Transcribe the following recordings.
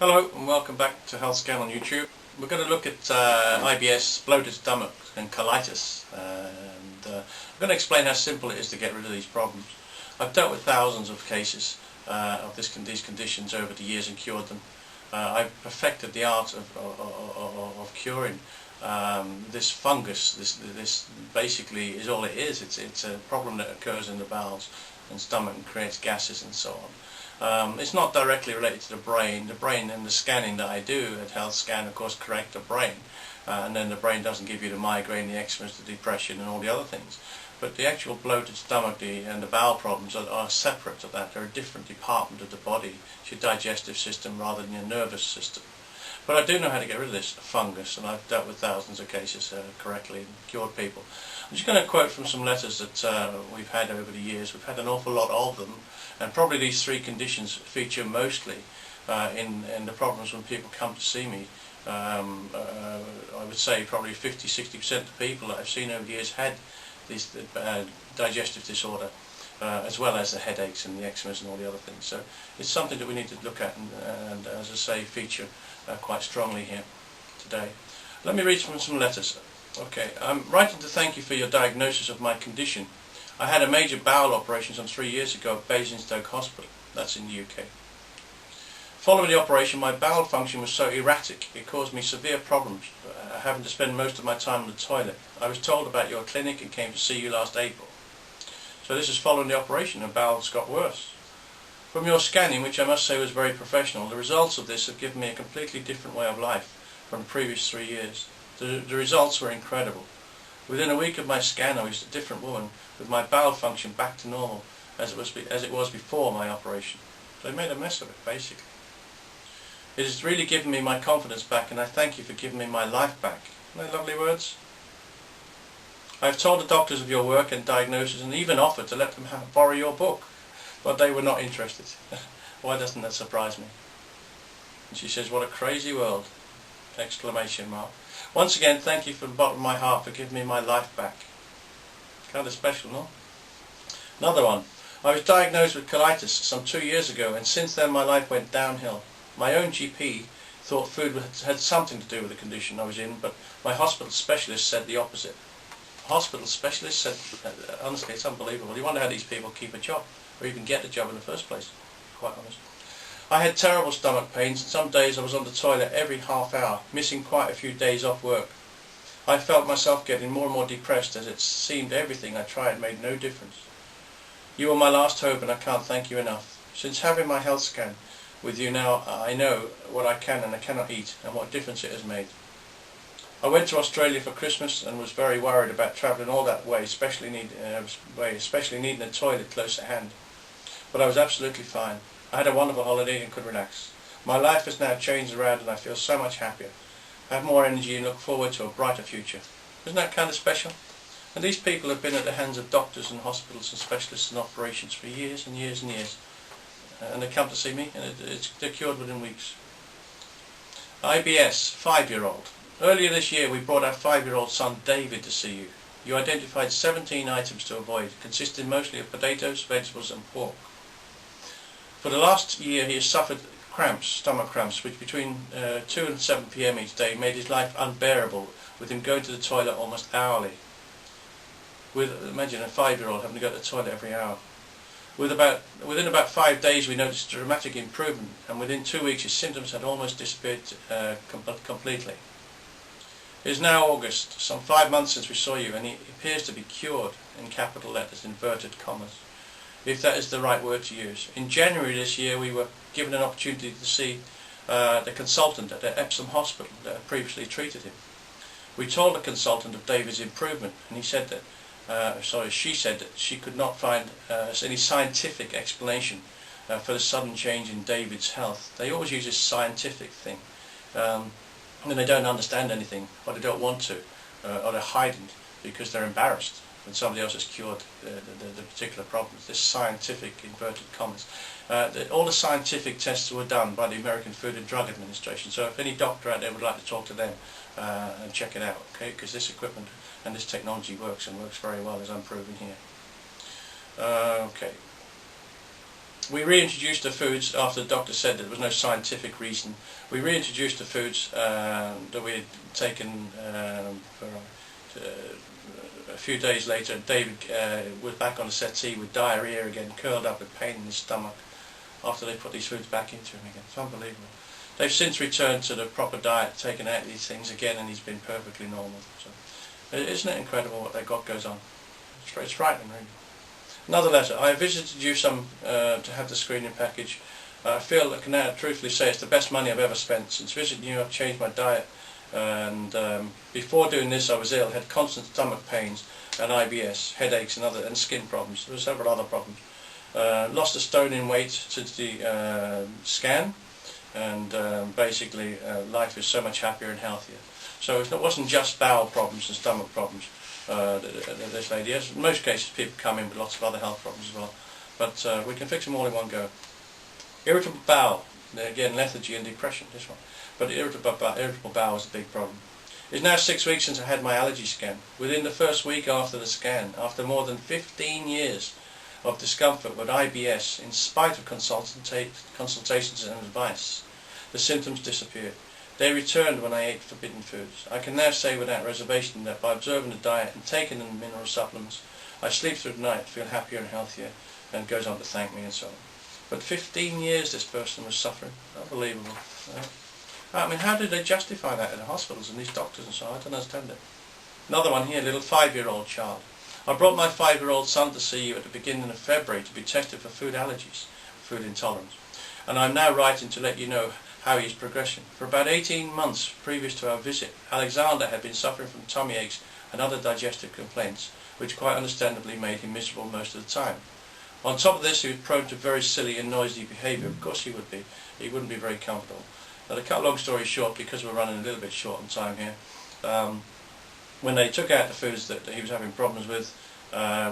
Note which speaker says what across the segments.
Speaker 1: Hello and welcome back to Health Scan on YouTube. We're going to look at IBS, bloated stomach and colitis, and I'm going to explain how simple it is to get rid of these problems. I've dealt with thousands of cases of these conditions over the years and cured them. I've perfected the art of curing this fungus. This basically is all it is. It's a problem that occurs in the bowels and stomach and creates gases and so on. It's not directly related to the brain. The brain and the scanning that I do at Health Scan, of course, correct the brain, and then the brain doesn't give you the migraine, the eczema, the depression, and all the other things. But the actual bloated stomach and the bowel problems are separate to that. They're a different department of the body. It's your digestive system rather than your nervous system. But I do know how to get rid of this fungus, and I've dealt with thousands of cases correctly and cured people. I'm just going to quote from some letters that we've had over the years. We've had an awful lot of them, and probably these three conditions feature mostly in the problems when people come to see me. I would say probably 50–60% of the people that I've seen over the years had this digestive disorder, as well as the headaches and the eczemas and all the other things. So it's something that we need to look at and as I say, feature quite strongly here today. Let me read from some letters. Okay, I'm writing to thank you for your diagnosis of my condition. I had a major bowel operation some 3 years ago at Basingstoke Hospital, that's in the UK. Following the operation, my bowel function was so erratic it caused me severe problems, having to spend most of my time on the toilet. I was told about your clinic and came to see you last April. So this is following the operation and bowels got worse. From your scanning, which I must say was very professional, the results of this have given me a completely different way of life from the previous 3 years. The results were incredible. Within a week of my scan, I was a different woman, with my bowel function back to normal as it was before my operation. So I made a mess of it, basically. It has really given me my confidence back, and I thank you for giving me my life back. Isn't that lovely words? I have told the doctors of your work and diagnosis and even offered to let them borrow your book, but they were not interested. Why doesn't that surprise me? And she says, what a crazy world! Exclamation mark. Once again, thank you from the bottom of my heart for giving me my life back. Kind of special, no? Another one. I was diagnosed with colitis some 2 years ago, and since then my life went downhill. My own GP thought food had something to do with the condition I was in, but my hospital specialist said the opposite. Hospital specialist said, honestly, it's unbelievable. You wonder how these people keep a job, or even get a job in the first place, quite honest. I had terrible stomach pains, and some days I was on the toilet every half hour, missing quite a few days off work. I felt myself getting more and more depressed, as it seemed everything I tried made no difference. You were my last hope, and I can't thank you enough. Since having my health scan with you now, I know what I can and I cannot eat, and what difference it has made. I went to Australia for Christmas and was very worried about travelling all that way, especially needing a toilet close at hand. But I was absolutely fine. I had a wonderful holiday and could relax. My life has now changed around and I feel so much happier. I have more energy and look forward to a brighter future. Isn't that kind of special? And these people have been at the hands of doctors and hospitals and specialists and operations for years and years and years. And they come to see me and they're cured within weeks. IBS, 5-year-old. Earlier this year we brought our 5-year-old son David to see you. You identified 17 items to avoid, consisting mostly of potatoes, vegetables and pork. For the last year he has suffered cramps, stomach cramps, which between 2 and 7 p.m. each day made his life unbearable, with him going to the toilet almost hourly. Imagine a 5-year-old having to go to the toilet every hour. Within about 5 days we noticed a dramatic improvement, and within 2 weeks his symptoms had almost disappeared completely. It is now August, some 5 months since we saw you, and he appears to be cured, in capital letters, inverted commas, if that is the right word to use. In January this year we were given an opportunity to see the consultant at the Epsom hospital that had previously treated him. We told the consultant of David's improvement, and he said that, she said that she could not find any scientific explanation for the sudden change in David's health. They always use this scientific thing, and they don't understand anything, or they don't want to, or they're hiding because they're embarrassed when somebody else has cured the particular problems. This scientific, inverted commas. All the scientific tests were done by the American Food and Drug Administration, so if any doctor out there would like to talk to them and check it out, okay, because this equipment and this technology works, and works very well, as I'm proving here. Okay. We reintroduced the foods after the doctor said that there was no scientific reason. We reintroduced the foods that we had taken for a few days later. David was back on the settee with diarrhoea again, curled up with pain in his stomach after they put these foods back into him again. It's unbelievable. They've since returned to the proper diet, taken out these things again, and he's been perfectly normal. So, isn't it incredible what they've got goes on? It's frightening, really. Another letter. I visited you to have the screening package. I feel I can now truthfully say it's the best money I've ever spent. Since visiting you, I've changed my diet, and before doing this I was ill, had constant stomach pains and IBS, headaches and skin problems. There were several other problems. Lost a stone in weight since the scan, and basically life is so much happier and healthier. So if it wasn't just bowel problems and stomach problems, this lady has. In most cases people come in with lots of other health problems as well, but we can fix them all in one go. Irritable bowel, again lethargy and depression, this one, but irritable bowel is a big problem. It's now 6 weeks since I had my allergy scan. Within the first week after the scan, after more than 15 years of discomfort with IBS, in spite of consultations and advice, the symptoms disappeared. They returned when I ate forbidden foods. I can now say without reservation that by observing the diet and taking the mineral supplements, I sleep through the night, feel happier and healthier, and goes on to thank me and so on. But 15 years this person was suffering. Unbelievable. I mean, how did they justify that in the hospitals and these doctors and so on? I don't understand it. Another one here, a little 5-year-old child. I brought my 5-year-old son to see you at the beginning of February to be tested for food allergies, food intolerance. And I'm now writing to let you know how he is progressing. For about 18 months previous to our visit, Alexander had been suffering from tummy aches and other digestive complaints, which quite understandably made him miserable most of the time. On top of this, he was prone to very silly and noisy behaviour. Of course he would be. He wouldn't be very comfortable. Now, to cut a long story short, because we're running a little bit short on time here, when they took out the foods that he was having problems with,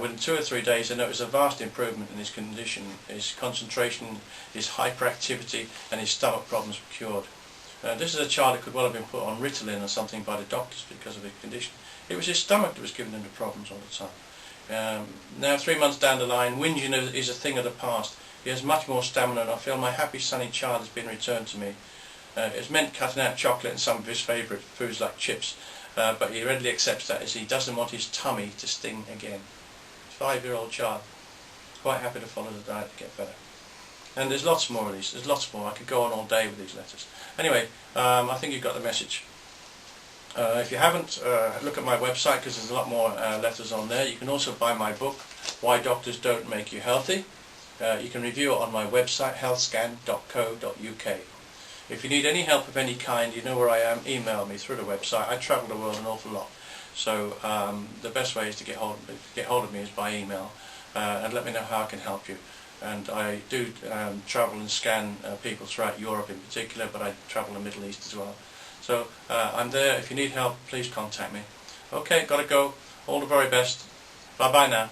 Speaker 1: within 2 or 3 days they noticed a vast improvement in his condition. His concentration, his hyperactivity and his stomach problems were cured. This is a child who could well have been put on Ritalin or something by the doctors because of his condition. It was his stomach that was giving him the problems all the time. Now 3 months down the line, whinging is a thing of the past. He has much more stamina, and I feel my happy sunny child has been returned to me. It's meant cutting out chocolate and some of his favourite foods like chips, but he readily accepts that as he doesn't want his tummy to sting again. 5-year-old child, quite happy to follow the diet to get better. And there's lots more of these, there's lots more. I could go on all day with these letters. Anyway, I think you've got the message. If you haven't, look at my website because there's a lot more letters on there. You can also buy my book, Why Doctors Don't Make You Healthy. You can review it on my website, healthscan.co.uk. If you need any help of any kind, you know where I am, email me through the website. I travel the world an awful lot, so the best way is to get hold of me is by email, and let me know how I can help you. And I do travel and scan people throughout Europe in particular, but I travel the Middle East as well. So I'm there. If you need help, please contact me. Okay, gotta go. All the very best. Bye bye now.